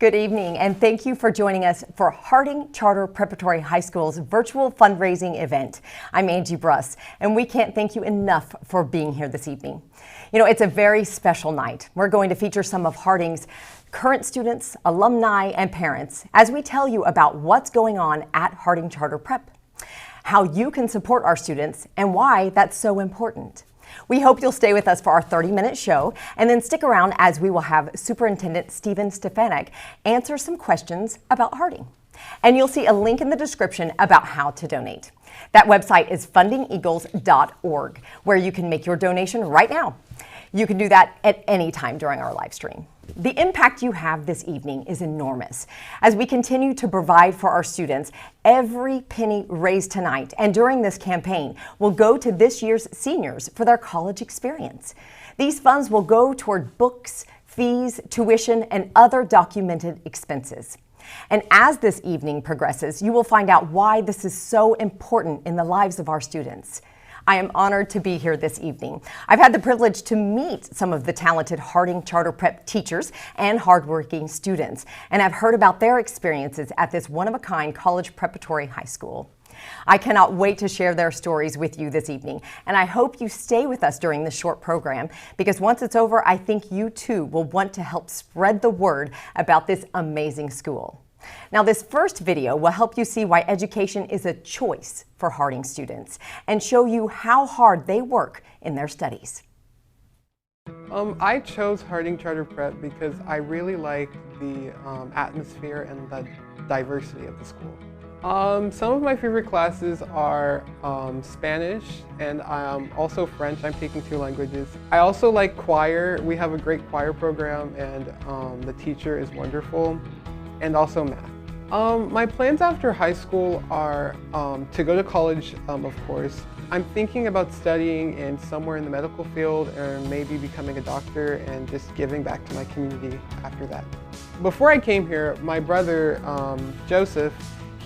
Good evening, and thank you for joining us for Harding Charter Preparatory High School's virtual fundraising event. I'm Angie Bruss, and we can't thank you enough for being here this evening. You know, it's a very special night. We're going to feature some of Harding's current students, alumni, and parents as we tell you about what's going on at Harding Charter Prep, how you can support our students, and why that's so important. We hope you'll stay with us for our 30-minute show and then stick around as we will have Superintendent Stephen Stefanik answer some questions about Harding. And you'll see a link in the description about how to donate. That website is fundingeagles.org, where you can make your donation right now. You can do that at any time during our live stream. The impact you have this evening is enormous. As we continue to provide for our students, every penny raised tonight and during this campaign will go to this year's seniors for their college experience. These funds will go toward books, fees, tuition, and other documented expenses. And as this evening progresses, you will find out why this is so important in the lives of our students. I am honored to be here this evening. I've had the privilege to meet some of the talented Harding Charter Prep teachers and hardworking students, and I've heard about their experiences at this one-of-a-kind college preparatory high school. I cannot wait to share their stories with you this evening, and I hope you stay with us during this short program, because once it's over, I think you too will want to help spread the word about this amazing school. Now, this first video will help you see why education is a choice for Harding students and show you how hard they work in their studies. I chose Harding Charter Prep because I really like the atmosphere and the diversity of the school. Some of my favorite classes are Spanish and also French. I'm taking 2 languages. I also like choir. We have a great choir program, and the teacher is wonderful. And also math. My plans after high school are to go to college, of course. I'm thinking about studying in somewhere in the medical field, or maybe becoming a doctor and just giving back to my community after that. Before I came here, my brother, Joseph,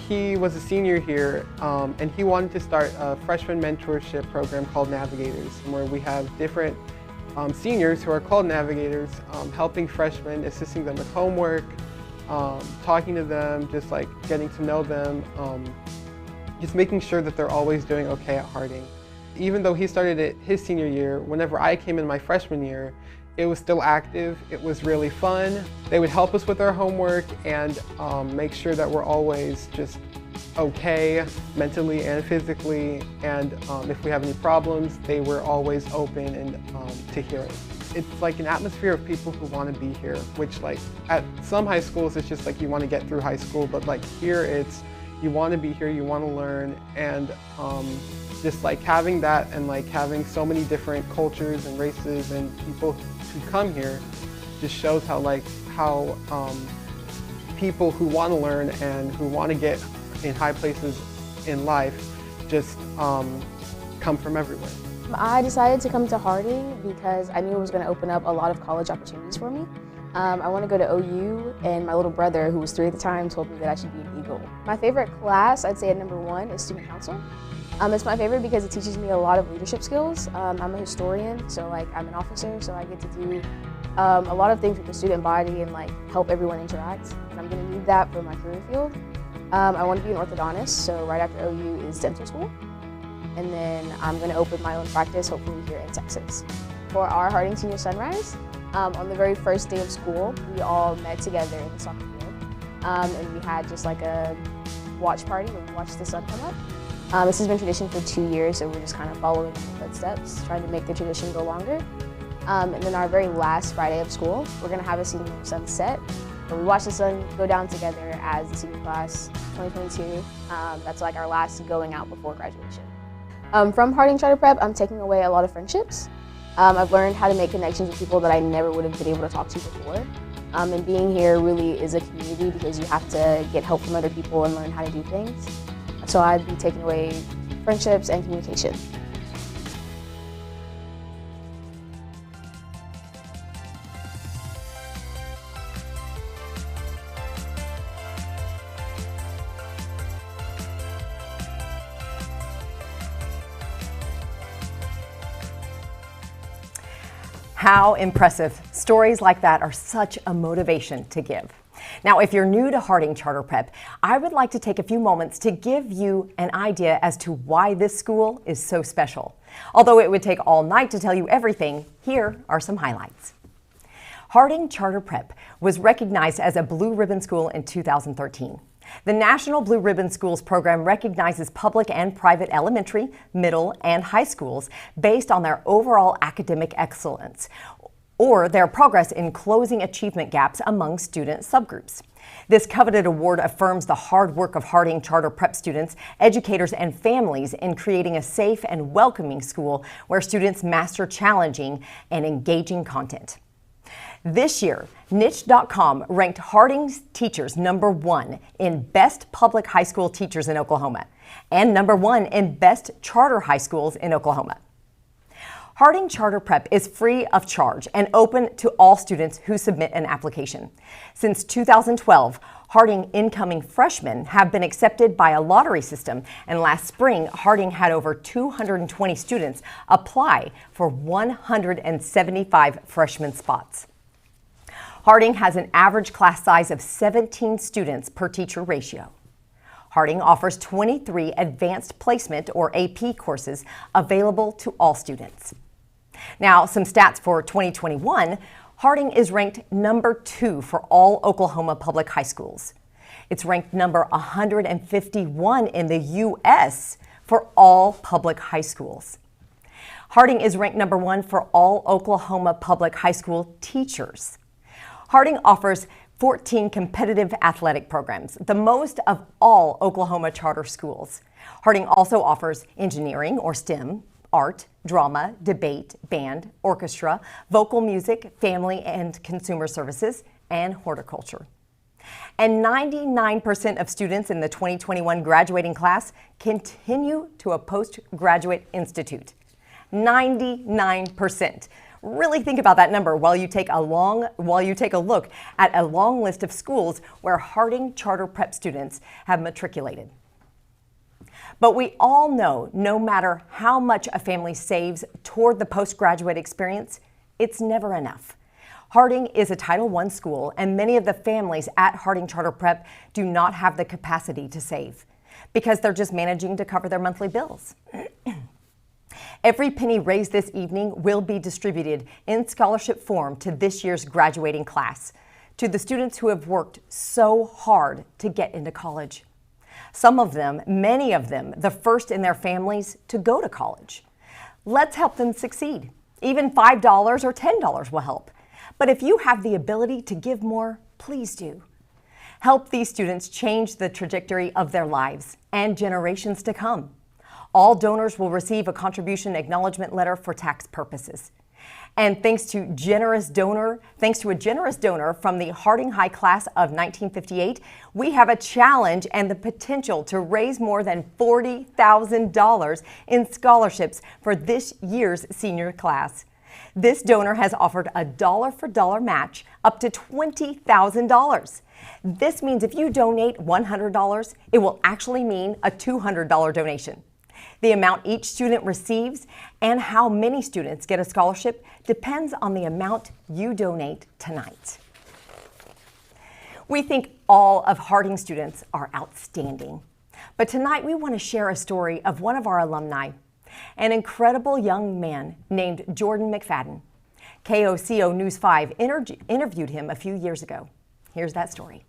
he was a senior here, and he wanted to start a freshman mentorship program called Navigators, where we have different seniors who are called Navigators, helping freshmen, assisting them with homework, talking to them, just like getting to know them, just making sure that they're always doing okay at Harding. Even though he started it his senior year, whenever I came in my freshman year, it was still active. It was really fun. They would help us with our homework and make sure that we're always just okay mentally and physically, and if we have any problems, they were always open and to hear it. It's like an atmosphere of people who want to be here, which like at some high schools it's just like you want to get through high school, but like here it's you want to be here, you want to learn, and just like having that and like having so many different cultures and races and people who come here just shows how people who want to learn and who want to get in high places in life just come from everywhere. I decided to come to Harding because I knew it was going to open up a lot of college opportunities for me. I want to go to OU, and my little brother, who was 3 at the time, told me that I should be an Eagle. My favorite class, I'd say at number 1, is Student Council. It's my favorite because it teaches me a lot of leadership skills. I'm a historian, so like I'm an officer, so I get to do a lot of things with the student body and like help everyone interact. And I'm going to need that for my career field. I want to be an orthodontist, so right after OU is dental school. And then I'm going to open my own practice, hopefully here in Texas. For our Harding Senior Sunrise, on the very first day of school, we all met together in the soccer field. And we had just like a watch party where we watched the sun come up. This has been tradition for 2 years, so we're just kind of following in the footsteps, trying to make the tradition go longer. And then our very last Friday of school, we're going to have a senior sunset, where we watch the sun go down together as the senior class 2022. That's like our last going out before graduation. From Harding Charter Prep, I'm taking away a lot of friendships. I've learned how to make connections with people that I never would have been able to talk to before. And being here really is a community because you have to get help from other people and learn how to do things. So I'd be taking away friendships and communication. How impressive. Stories like that are such a motivation to give. Now, if you're new to Harding Charter Prep, I would like to take a few moments to give you an idea as to why this school is so special. Although it would take all night to tell you everything, here are some highlights. Harding Charter Prep was recognized as a Blue Ribbon School in 2013. The National Blue Ribbon Schools program recognizes public and private elementary, middle, and high schools based on their overall academic excellence or their progress in closing achievement gaps among student subgroups. This coveted award affirms the hard work of Harding Charter Prep students, educators, and families in creating a safe and welcoming school where students master challenging and engaging content. This year, Niche.com ranked Harding's teachers #1 in Best Public High School Teachers in Oklahoma and #1 in Best Charter High Schools in Oklahoma. Harding Charter Prep is free of charge and open to all students who submit an application. Since 2012, Harding incoming freshmen have been accepted by a lottery system, and last spring, Harding had over 220 students apply for 175 freshman spots. Harding has an average class size of 17 students per teacher ratio. Harding offers 23 advanced placement or AP courses available to all students. Now, some stats for 2021. Harding is ranked #2 for all Oklahoma public high schools. It's ranked number 151 in the U.S. for all public high schools. Harding is ranked #1 for all Oklahoma public high school teachers. Harding offers 14 competitive athletic programs, the most of all Oklahoma charter schools. Harding also offers engineering or STEM, art, drama, debate, band, orchestra, vocal music, family and consumer services, and horticulture. And 99% of students in the 2021 graduating class continue to a postgraduate institute. 99%. Really think about that number while you take a look at a long list of schools where Harding Charter Prep students have matriculated. But we all know no matter how much a family saves toward the postgraduate experience, it's never enough. Harding is a Title I school, and many of the families at Harding Charter Prep do not have the capacity to save because they're just managing to cover their monthly bills. Every penny raised this evening will be distributed in scholarship form to this year's graduating class, to the students who have worked so hard to get into college. Some of them, many of them, the first in their families to go to college. Let's help them succeed. Even $5 or $10 will help. But if you have the ability to give more, please do. Help these students change the trajectory of their lives and generations to come. All donors will receive a contribution acknowledgement letter for tax purposes. And thanks to a generous donor from the Harding High class of 1958, we have a challenge and the potential to raise more than $40,000 in scholarships for this year's senior class. This donor has offered a dollar-for-dollar match up to $20,000. This means if you donate $100, it will actually mean a $200 donation. The amount each student receives and how many students get a scholarship depends on the amount you donate tonight. We think all of Harding students are outstanding, but tonight we want to share a story of one of our alumni, an incredible young man named Jordan McFadden. KOCO News 5 interviewed him a few years ago. Here's that story.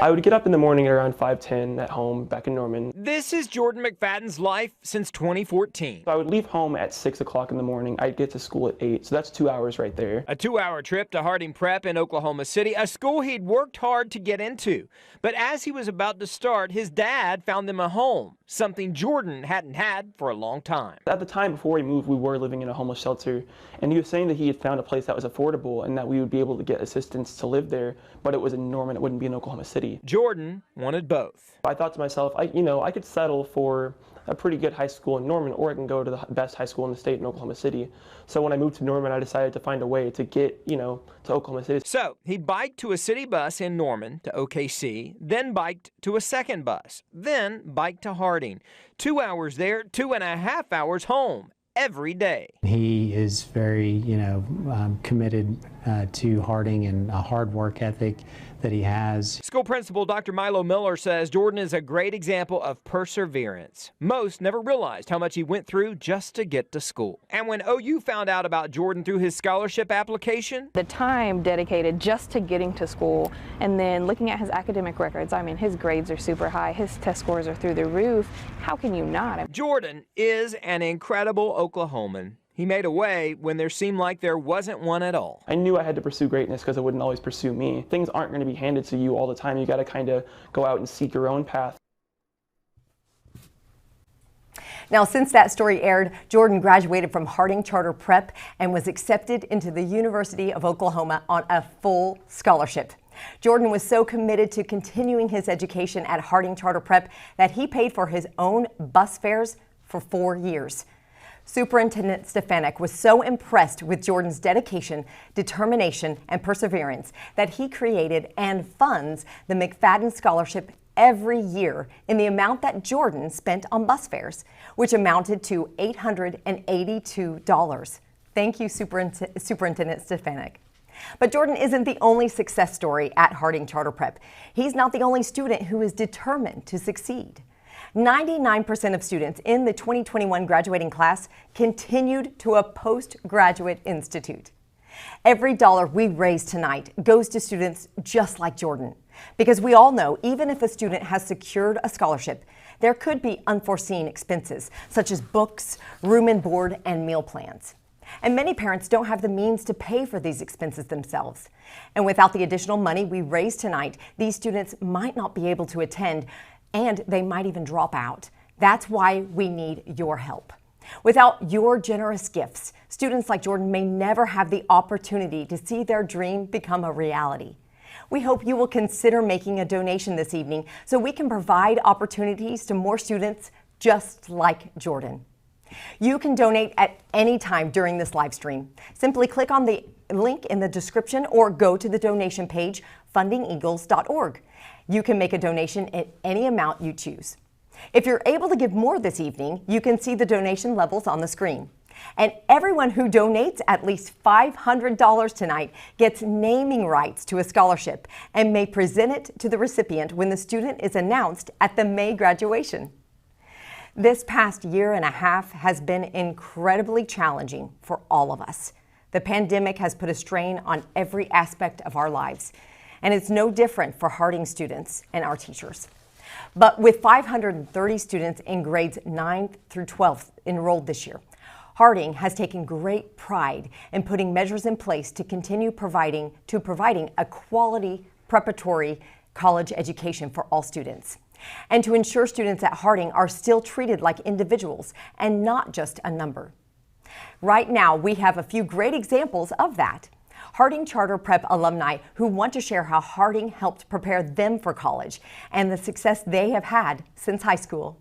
I would get up in the morning at around 5:10 at home back in Norman. This is Jordan McFadden's life since 2014. I would leave home at 6 o'clock in the morning. I'd get to school at 8, so that's 2 hours right there. A 2-hour trip to Harding Prep in Oklahoma City, a school he'd worked hard to get into. But as he was about to start, his dad found them a home, something Jordan hadn't had for a long time. At the time before we moved, we were living in a homeless shelter, and he was saying that he had found a place that was affordable and that we would be able to get assistance to live there, but it was in Norman, it wouldn't be in Oklahoma City. Jordan wanted both. I thought to myself, I could settle for a pretty good high school in Norman, or I can go to the best high school in the state in Oklahoma City. So when I moved to Norman, I decided to find a way to get, to Oklahoma City. So he biked to a city bus in Norman to OKC, then biked to a second bus, then biked to Harding. 2 hours there, 2.5 hours home every day. He is very, committed to Harding and a hard work ethic that he has. School principal Dr. Milo Miller says Jordan is a great example of perseverance. Most never realized how much he went through just to get to school. And when OU found out about Jordan through his scholarship application, the time dedicated just to getting to school and then looking at his academic records, I mean, his grades are super high, his test scores are through the roof. How can you not? Jordan is an incredible Oklahoman. He made a way when there seemed like there wasn't one at all. I knew I had to pursue greatness because it wouldn't always pursue me. Things aren't going to be handed to you all the time. You got to kind of go out and seek your own path. Now, since that story aired, Jordan graduated from Harding Charter Prep and was accepted into the University of Oklahoma on a full scholarship. Jordan was so committed to continuing his education at Harding Charter Prep that he paid for his own bus fares for 4 years. Superintendent Stefanik was so impressed with Jordan's dedication, determination, and perseverance that he created and funds the McFadden Scholarship every year in the amount that Jordan spent on bus fares, which amounted to $882. Thank you, Superintendent Stefanik. But Jordan isn't the only success story at Harding Charter Prep. He's not the only student who is determined to succeed. 99% of students in the 2021 graduating class continued to a postgraduate institute. Every dollar we raise tonight goes to students just like Jordan, because we all know even if a student has secured a scholarship, there could be unforeseen expenses such as books, room and board, and meal plans. And many parents don't have the means to pay for these expenses themselves. And without the additional money we raise tonight, these students might not be able to attend, and they might even drop out. That's why we need your help. Without your generous gifts, students like Jordan may never have the opportunity to see their dream become a reality. We hope you will consider making a donation this evening so we can provide opportunities to more students just like Jordan. You can donate at any time during this live stream. Simply click on the link in the description or go to the donation page, fundingeagles.org. You can make a donation at any amount you choose. If you're able to give more this evening, you can see the donation levels on the screen. And everyone who donates at least $500 tonight gets naming rights to a scholarship and may present it to the recipient when the student is announced at the May graduation. This past year and a half has been incredibly challenging for all of us. The pandemic has put a strain on every aspect of our lives, and it's no different for Harding students and our teachers. But with 530 students in grades 9th through 12th enrolled this year, Harding has taken great pride in putting measures in place to continue providing a quality preparatory college education for all students, and to ensure students at Harding are still treated like individuals and not just a number. Right now, we have a few great examples of that. Harding Charter Prep alumni who want to share how Harding helped prepare them for college and the success they have had since high school.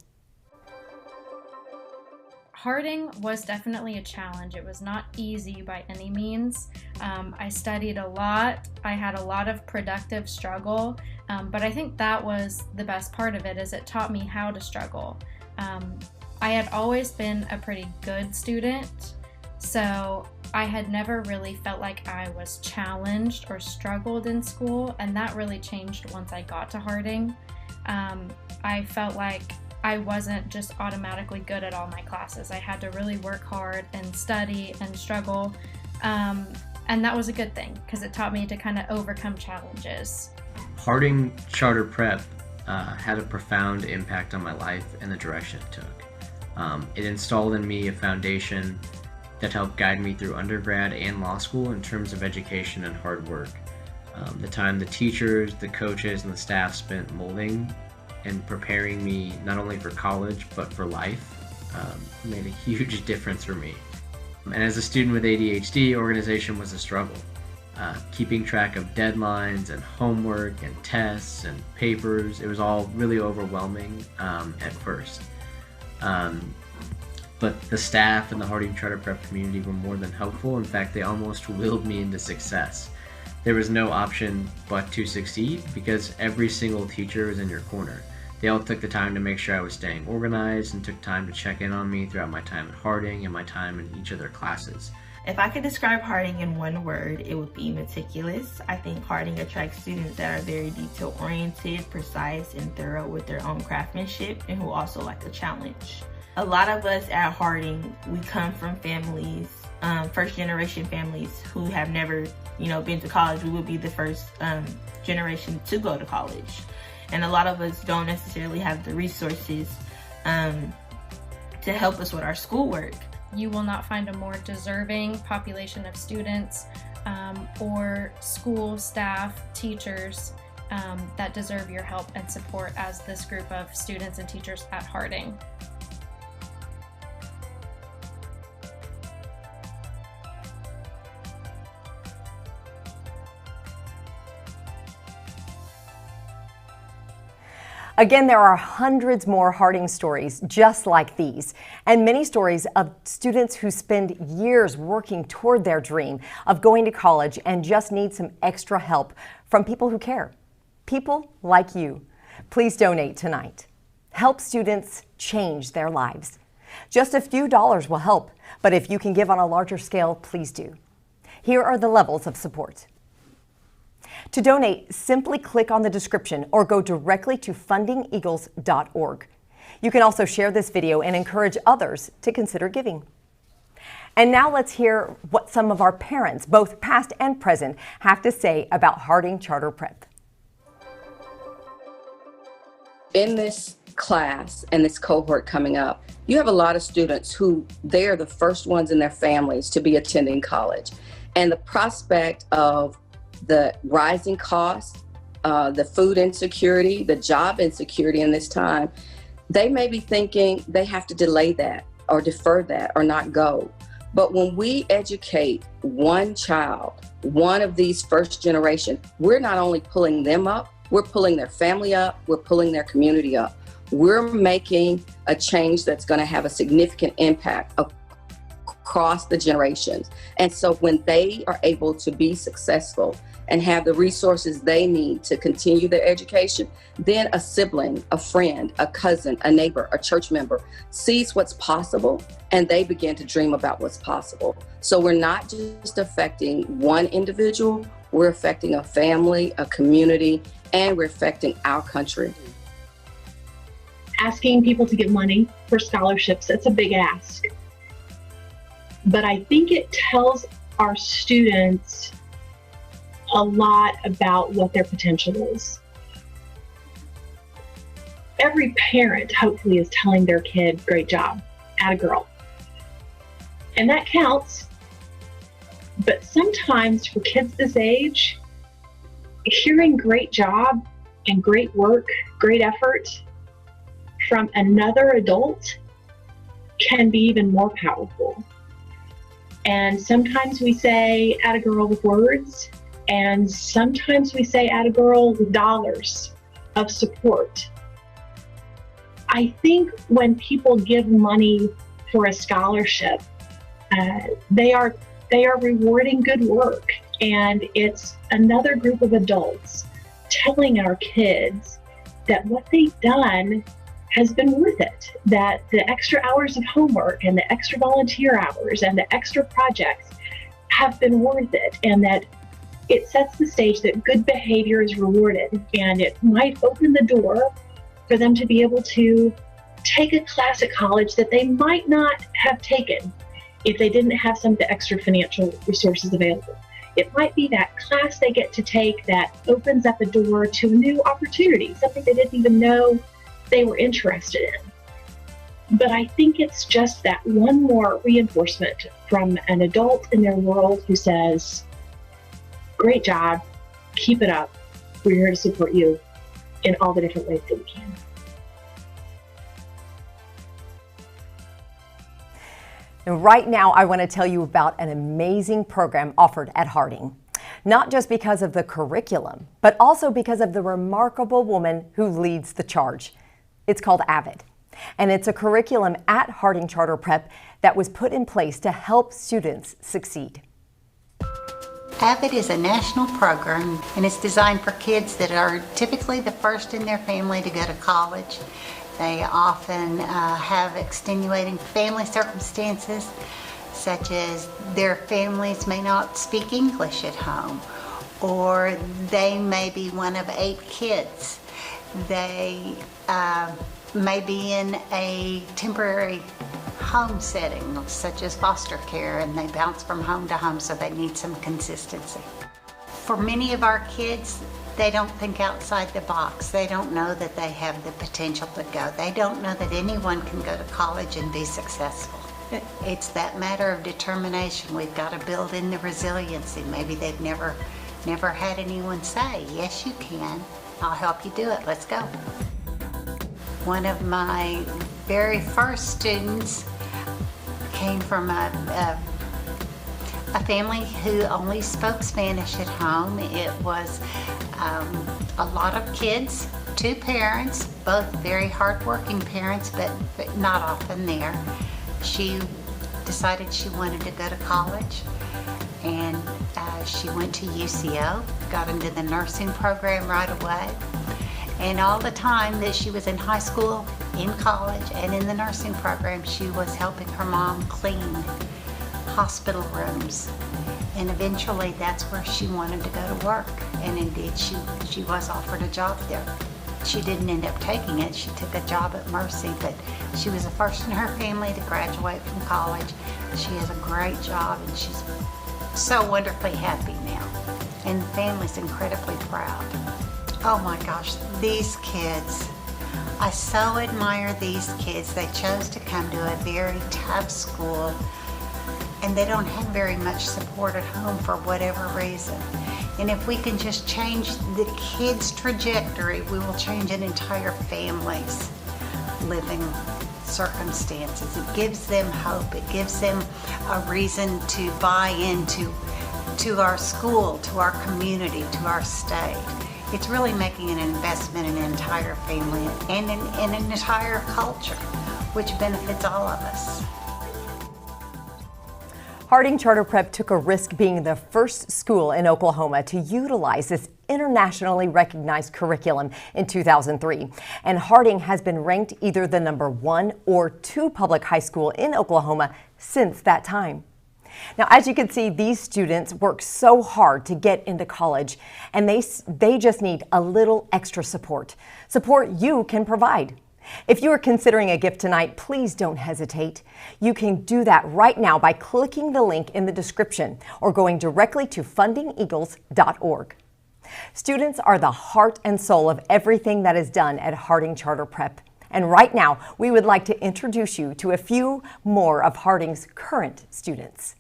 Harding was definitely a challenge. It was not easy by any means. I studied a lot. I had a lot of productive struggle, but I think that was the best part of it, is it taught me how to struggle. I had always been a pretty good student, so I had never really felt like I was challenged or struggled in school, and that really changed once I got to Harding. I felt like I wasn't just automatically good at all my classes. I had to really work hard and study and struggle, and that was a good thing because it taught me to kind of overcome challenges. Harding Charter Prep had a profound impact on my life and the direction it took. It installed in me a foundation that helped guide me through undergrad and law school in terms of education and hard work. The time the teachers, the coaches, and the staff spent molding and preparing me not only for college but for life made a huge difference for me. And as a student with ADHD, organization was a struggle. Keeping track of deadlines and homework and tests and papers, it was all really overwhelming at first. But the staff and the Harding Charter Prep community were more than helpful. In fact, they almost willed me into success. There was no option but to succeed because every single teacher was in your corner. They all took the time to make sure I was staying organized and took time to check in on me throughout my time at Harding and my time in each of their classes. If I could describe Harding in one word, it would be meticulous. I think Harding attracts students that are very detail-oriented, precise, and thorough with their own craftsmanship, and who also like a challenge. A lot of us at Harding, we come from families, first-generation families who have never, been to college. We would be the first generation to go to college. And a lot of us don't necessarily have the resources to help us with our schoolwork. You will not find a more deserving population of students or school staff, teachers that deserve your help and support as this group of students and teachers at Harding. Again, there are hundreds more Harding stories just like these, and many stories of students who spend years working toward their dream of going to college and just need some extra help from people who care. People like you. Please donate tonight. Help students change their lives. Just a few dollars will help, but if you can give on a larger scale, please do. Here are the levels of support. To donate, simply click on the description or go directly to fundingeagles.org. You can also share this video and encourage others to consider giving. And now let's hear what some of our parents, both past and present, have to say about Harding Charter Prep. In this class and this cohort coming up, you have a lot of students who they're the first ones in their families to be attending college. And the prospect of the rising costs, the food insecurity, the job insecurity in this time, they may be thinking they have to delay that or defer that or not go. But when we educate one child, one of these first generation, we're not only pulling them up, we're pulling their family up, we're pulling their community up. We're making a change that's going to have a significant impact across the generations. And so when they are able to be successful and have the resources they need to continue their education, then a sibling, a friend, a cousin, a neighbor, a church member sees what's possible and they begin to dream about what's possible. So we're not just affecting one individual, we're affecting a family, a community, and we're affecting our country. Asking people to give money for scholarships, that's a big ask. But I think it tells our students a lot about what their potential is. Every parent hopefully is telling their kid, great job, atta girl. And that counts. But sometimes for kids this age, hearing great job and great work, great effort from another adult can be even more powerful. And sometimes we say atta girl with words, and sometimes we say atta girl with dollars of support. I think when people give money for a scholarship, they are rewarding good work, and it's another group of adults telling our kids that what they've done has been worth it, that the extra hours of homework and the extra volunteer hours and the extra projects have been worth it, and that it sets the stage that good behavior is rewarded, and it might open the door for them to be able to take a class at college that they might not have taken if they didn't have some of the extra financial resources available. It might be that class they get to take that opens up a door to a new opportunity, something they didn't even know they were interested in. But I think it's just that one more reinforcement from an adult in their world who says, great job, keep it up, we're here to support you in all the different ways that we can. And right now, I want to tell you about an amazing program offered at Harding. Not just because of the curriculum, but also because of the remarkable woman who leads the charge. It's called AVID, and it's a curriculum at Harding Charter Prep that was put in place to help students succeed. AVID is a national program, and it's designed for kids that are typically the first in their family to go to college. They often have extenuating family circumstances, such as their families may not speak English at home, or they may be one of 8 kids. They may be in a temporary home setting, such as foster care, and they bounce from home to home, so they need some consistency. For many of our kids, they don't think outside the box. They don't know that they have the potential to go. They don't know that anyone can go to college and be successful. It's that matter of determination. We've got to build in the resiliency. Maybe they've never had anyone say, yes, you can. I'll help you do it. Let's go. One of my very first students came from a family who only spoke Spanish at home. It was a lot of kids, 2 parents, both very hardworking parents, but not often there. She decided she wanted to go to college, and she went to UCO, got into the nursing program right away. And all the time that she was in high school, in college, and in the nursing program, she was helping her mom clean hospital rooms. And eventually that's where she wanted to go to work. And indeed she was offered a job there. She didn't end up taking it. She took a job at Mercy, but she was the first in her family to graduate from college. She has a great job, and she's so wonderfully happy now. And the family's incredibly proud. Oh my gosh, these kids. I so admire these kids. They chose to come to a very tough school, and they don't have very much support at home for whatever reason. And if we can just change the kids' trajectory, we will change an entire family's living circumstances. It gives them hope. It gives them a reason to buy into our school, to our community, to our state. It's really making an investment in an entire family and in an entire culture, which benefits all of us. Harding Charter Prep took a risk being the first school in Oklahoma to utilize this internationally recognized curriculum in 2003. And Harding has been ranked either the #1 or 2 public high school in Oklahoma since that time. Now, as you can see, these students work so hard to get into college, and they just need a little extra support you can provide. If you are considering a gift tonight, please don't hesitate. You can do that right now by clicking the link in the description or going directly to fundingeagles.org. Students are the heart and soul of everything that is done at Harding Charter Prep. And right now, we would like to introduce you to a few more of Harding's current students.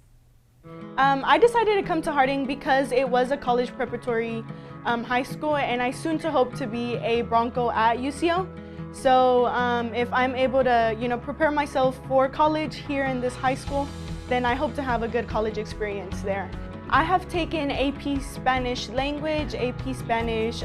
I decided to come to Harding because it was a college preparatory high school, and I soon to hope to be a Bronco at UCO. So if I'm able to, prepare myself for college here in this high school, then I hope to have a good college experience there. I have taken AP Spanish Language, AP Spanish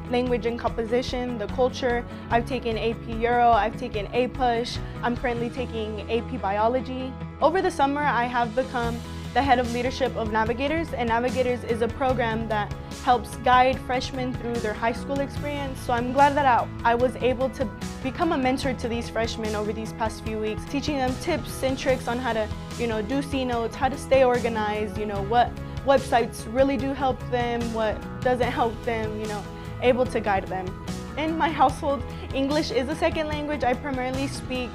Language and Composition, the Culture. I've taken AP Euro, I've taken APUSH. I'm currently taking AP Biology. Over the summer, I have become the head of leadership of Navigators, and Navigators is a program that helps guide freshmen through their high school experience. So I'm glad that I was able to become a mentor to these freshmen over these past few weeks, teaching them tips and tricks on how to, do C notes, how to stay organized, what websites really do help them, what doesn't help them, able to guide them. In my household, English is a second language. I primarily speak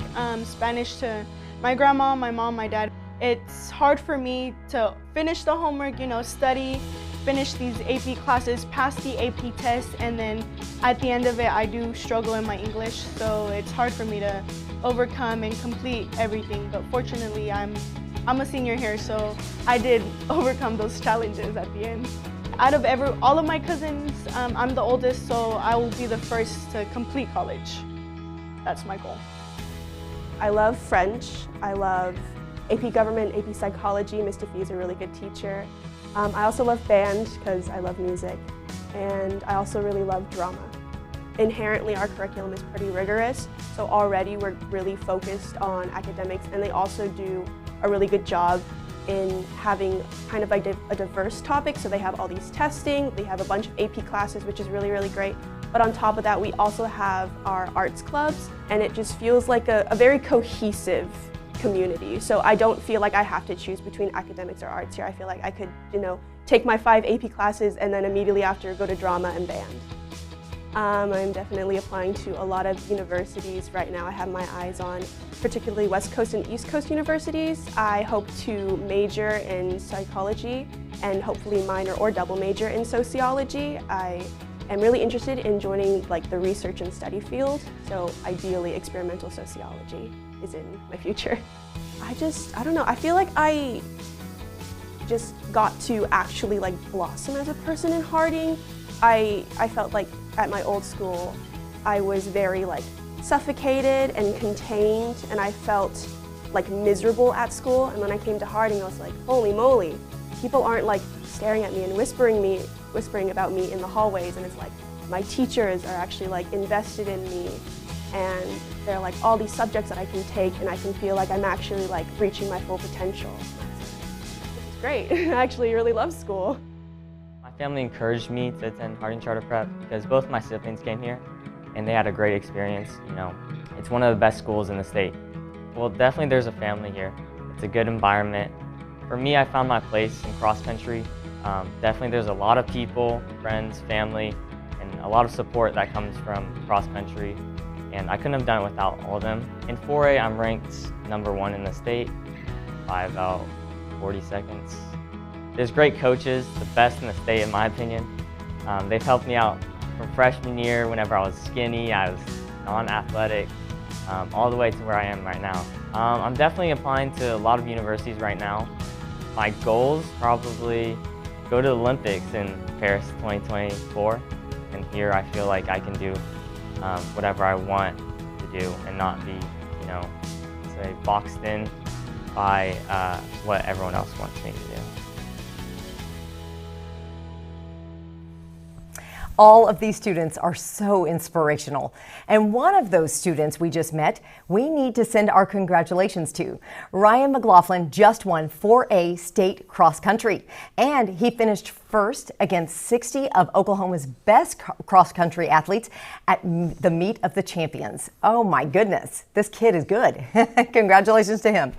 Spanish to my grandma, my mom, my dad. It's hard for me to finish the homework, study, finish these AP classes, pass the AP test, and then at the end of it, I do struggle in my English, so it's hard for me to overcome and complete everything. But fortunately, I'm a senior here, so I did overcome those challenges at the end. Out of all of my cousins, I'm the oldest, so I will be the first to complete college. That's my goal. I love French. I love AP Government, AP Psychology. Ms. Defee is a really good teacher. I also love band because I love music, and I also really love drama. Inherently, our curriculum is pretty rigorous, so already we're really focused on academics, and they also do a really good job in having kind of a diverse topic. So they have all these testing, they have a bunch of AP classes, which is really, really great. But on top of that, we also have our arts clubs, and it just feels like a very cohesive community. So I don't feel like I have to choose between academics or arts here. I feel like I could, take my 5 AP classes and then immediately after go to drama and band. I'm definitely applying to a lot of universities right now. I have my eyes on particularly West Coast and East Coast universities. I hope to major in psychology and hopefully minor or double major in sociology. I am really interested in joining the research and study field, so ideally experimental sociology is in my future. I don't know, I feel like I just got to actually blossom as a person in Harding. I felt like at my old school I was very suffocated and contained, and I felt miserable at school, and when I came to Harding I was like, holy moly, people aren't staring at me and whispering about me in the hallways, and it's my teachers are actually invested in me, and there are all these subjects that I can take and I can feel like I'm actually reaching my full potential. This is great. I actually really love school. My family encouraged me to attend Harding Charter Prep because both my siblings came here and they had a great experience. It's one of the best schools in the state. Well, definitely there's a family here. It's a good environment. For me, I found my place in cross country. Definitely there's a lot of people, friends, family, and a lot of support that comes from cross country, and I couldn't have done it without all of them. In 4A, I'm ranked #1 in the state by about 40 seconds. There's great coaches, the best in the state in my opinion. They've helped me out from freshman year whenever I was skinny, I was non-athletic, all the way to where I am right now. I'm definitely applying to a lot of universities right now. My goals probably go to the Olympics in Paris 2024, and here I feel like I can do whatever I want to do and not be, say, boxed in by what everyone else wants me to do. All of these students are so inspirational. And one of those students we just met, we need to send our congratulations to. Ryan Mclaughlin just won 4A state cross country, and he finished first against 60 of Oklahoma's best cross country athletes at the Meet of the Champions. Oh my goodness, this kid is good. Congratulations to him.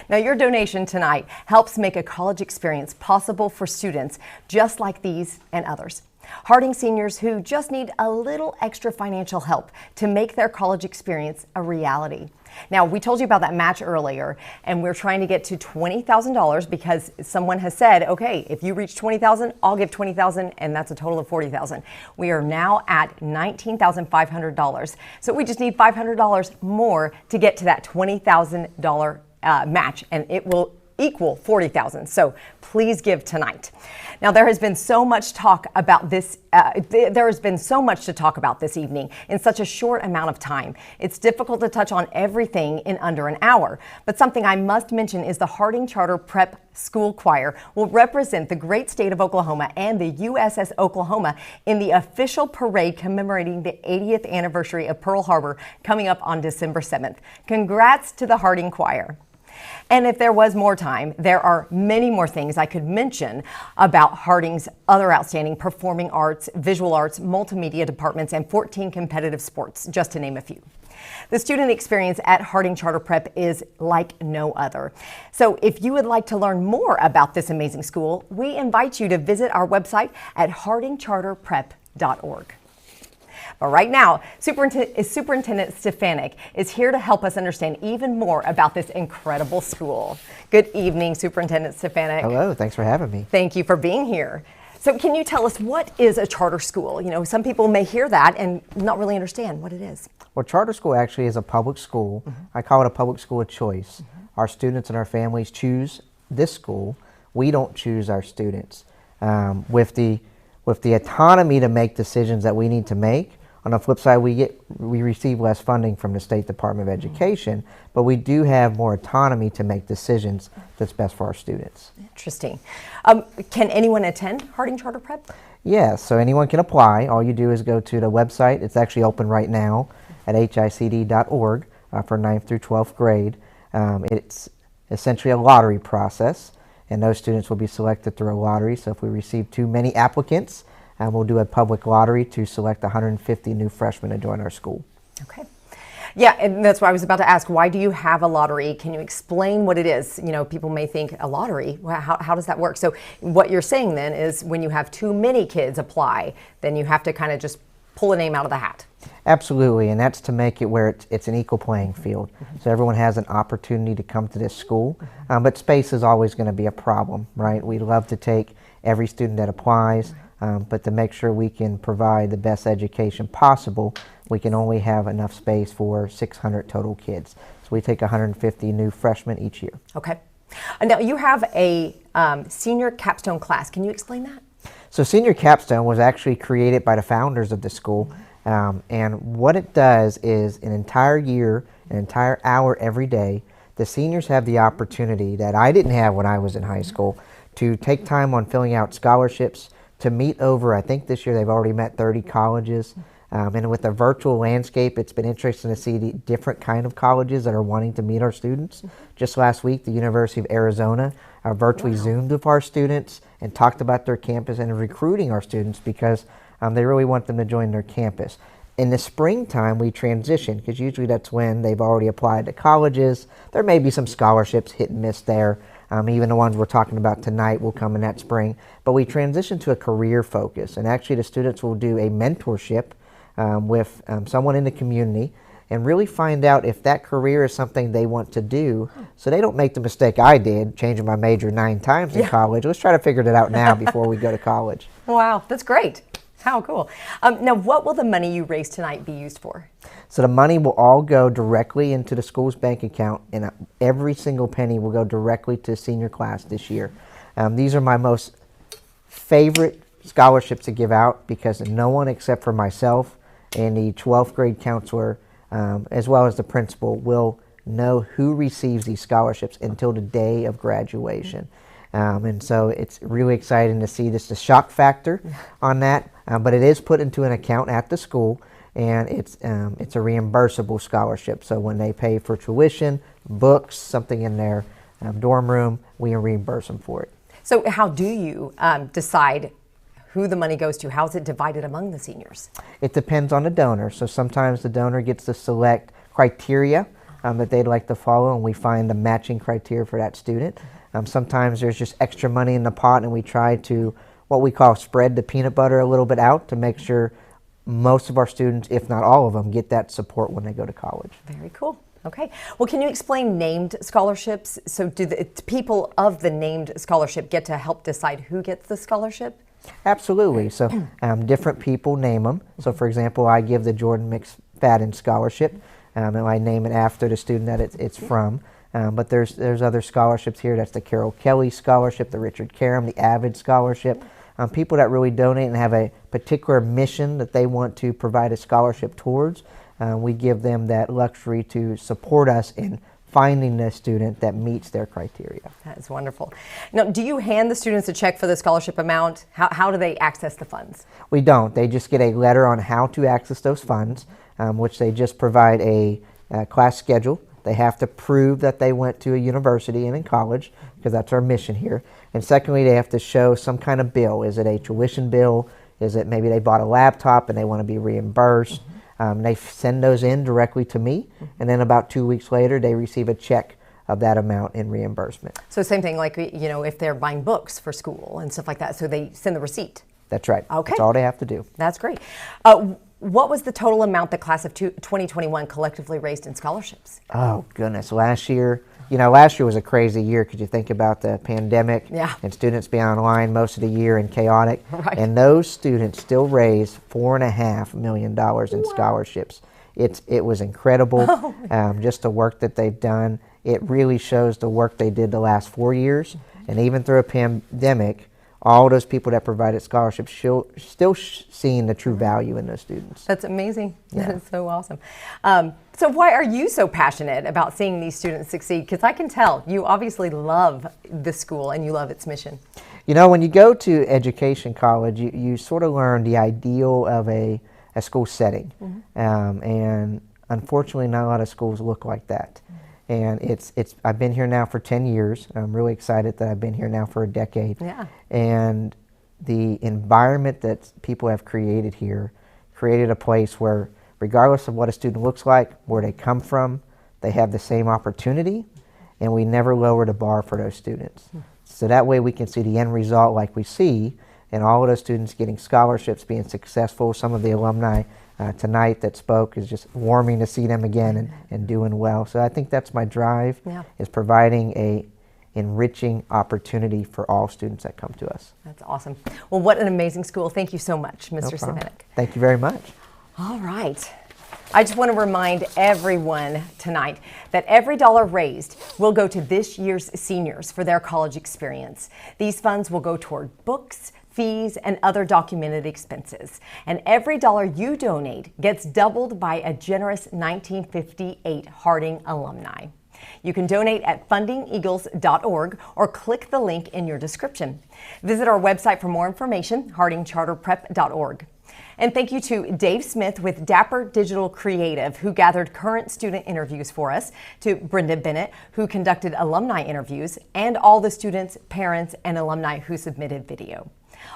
Now, your donation tonight helps make a college experience possible for students just like these and others. Harding seniors who just need a little extra financial help to make their college experience a reality. Now, we told you about that match earlier, and we're trying to get to $20,000 because someone has said, okay, if you reach $20,000, I'll give $20,000, and that's a total of $40,000. We are now at $19,500. So we just need $500 more to get to that $20,000 match, and it will equal $40,000. So please give tonight. Now, there has been so much talk about this. There has been so much to talk about this evening in such a short amount of time. It's difficult to touch on everything in under an hour. But something I must mention is the Harding Charter Prep School Choir will represent the great state of Oklahoma and the USS Oklahoma in the official parade commemorating the 80th anniversary of Pearl Harbor coming up on December 7th. Congrats to the Harding Choir. And if there was more time, there are many more things I could mention about Harding's other outstanding performing arts, visual arts, multimedia departments, and 14 competitive sports, just to name a few. The student experience at Harding Charter Prep is like no other. So if you would like to learn more about this amazing school, we invite you to visit our website at hardingcharterprep.org. But right now, Superintendent Stefanik is here to help us understand even more about this incredible school. Good evening, Superintendent Stefanik. Hello, thanks for having me. Thank you for being here. So can you tell us, what is a charter school? Some people may hear that and not really understand what it is. Well, charter school actually is a public school. I call it a public school of choice. Our students and our families choose this school. We don't choose our students. With the autonomy to make decisions that we need to make, on the flip side, we receive less funding from the State Department of Education, but we do have more autonomy to make decisions that's best for our students. Interesting. Can anyone attend Harding Charter Prep? Yes, so anyone can apply. All you do is go to the website. It's actually open right now at hicd.org for 9th through 12th grade. It's essentially a lottery process, and those students will be selected through a lottery. So if we receive too many applicants, we'll do a public lottery to select 150 new freshmen to join our school. Okay. Yeah, and that's what I was about to ask. Why do you have a lottery? Can you explain what it is? You know, people may think a lottery. Well, how does that work? So what you're saying then is when you have too many kids apply, then you have to kind of just pull a name out of the hat. Absolutely, and that's to make it where it's an equal playing field. So everyone has an opportunity to come to this school, but space is always going to be a problem, right? We'd love to take every student that applies, but to make sure we can provide the best education possible, we can only have enough space for 600 total kids. So we take 150 new freshmen each year. Okay. Now you have a senior capstone class. Can you explain that? So Senior Capstone was actually created by the founders of the school, and what it does is an entire year, an entire hour every day, the seniors have the opportunity that I didn't have when I was in high school to take time on filling out scholarships, to meet over, I think this year they've already met 30 colleges. And with the virtual landscape, it's been interesting to see the different kind of colleges that are wanting to meet our students. Just last week, the University of Arizona virtually Zoomed with our students and talked about their campus and recruiting our students because they really want them to join their campus. In the springtime, we transition because usually that's when they've already applied to colleges. There may be some scholarships hit and miss there. Even the ones we're talking about tonight will come in that spring. But we transition to a career focus, and actually the students will do a mentorship with someone in the community and really find out if that career is something they want to do, so they don't make the mistake I did, changing my major 9 times in college. Let's try to figure it out now before we go to college. Wow, that's great. How cool. Now, what will the money you raise tonight be used for? So the money will all go directly into the school's bank account, and every single penny will go directly to senior class this year. These are my most favorite scholarships to give out because no one except for myself and the 12th grade counselor, as well as the principal, will know who receives these scholarships until the day of graduation. And so it's really exciting to see this, the shock factor on that, but it is put into an account at the school, and it's a reimbursable scholarship. So when they pay for tuition, books, something in their dorm room, we reimburse them for it. So how do you decide who the money goes to? How is it divided among the seniors? It depends on the donor. So sometimes the donor gets to select criteria that they'd like to follow, and we find a matching criteria for that student. Sometimes there's just extra money in the pot, and we try to, what we call, spread the peanut butter a little bit out to make sure most of our students, if not all of them, get that support when they go to college. Very cool. Okay. Well, can you explain named scholarships? So do the people of the named scholarship get to help decide who gets the scholarship? Absolutely. So different people name them. So for example, I give the Jordan McFadden scholarship, and I name it after the student that it's from. But there's other scholarships here. That's the Carole Kelley scholarship, the Richard Karam, the AVID scholarship. People that really donate and have a particular mission that they want to provide a scholarship towards, we give them that luxury to support us in finding the student that meets their criteria. That is wonderful. Now, do you hand the students a check for the scholarship amount? How do they access the funds? We don't. They just get a letter on how to access those funds, which they just provide a class schedule. They have to prove that they went to a university and in college, because that's our mission here. And secondly, they have to show some kind of bill. Is it a tuition bill? Is it maybe they bought a laptop and they want to be reimbursed? They send those in directly to me, and then about 2 weeks later, they receive a check of that amount in reimbursement. So same thing, like, you know, if they're buying books for school and stuff like that, so they send the receipt. That's right. Okay. That's all they have to do. That's great. What was the total amount the class of 2021 collectively raised in scholarships? Oh, goodness. Last year was a crazy year because you think about the pandemic and students being online most of the year and chaotic. Right. And those students still raised $4.5 million in scholarships. It was incredible, just the work that they've done. It really shows the work they did the last 4 years. And even through a pandemic, all those people that provided scholarships still seeing the true value in those students. That's amazing. Yeah. That is so awesome. So why are you so passionate about seeing these students succeed? Because I can tell you obviously love the school and you love its mission. You know, when you go to education college, you sort of learn the ideal of a school setting. And unfortunately, not a lot of schools look like that. And I've been here now for 10 years. I'm really excited that I've been here now for a decade. Yeah. And the environment that people have created here, created a place where regardless of what a student looks like, where they come from, they have the same opportunity, and we never lower the bar for those students. So that way we can see the end result like we see, and all of those students getting scholarships, being successful. Some of the alumni tonight that spoke is just warming to see them again and doing well. So I think that's my drive, is providing a enriching opportunity for all students that come to us. That's awesome. Well, what an amazing school. Thank you so much, Mr. Semenik. Thank you very much. All right. I just want to remind everyone tonight that every dollar raised will go to this year's seniors for their college experience. These funds will go toward books, fees, and other documented expenses. And every dollar you donate gets doubled by a generous 1958 Harding alumni. You can donate at fundingeagles.org or click the link in your description. Visit our website for more information, hardingcharterprep.org. And thank you to Dave Smith with Dapper Digital Creative, who gathered current student interviews for us, to Brenda Bennett, who conducted alumni interviews, and all the students, parents, and alumni who submitted video.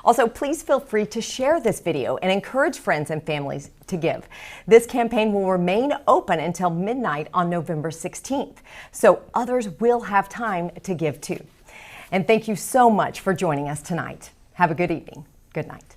Also, please feel free to share this video and encourage friends and families to give. This campaign will remain open until midnight on November 16th, so others will have time to give too. And thank you so much for joining us tonight. Have a good evening. Good night.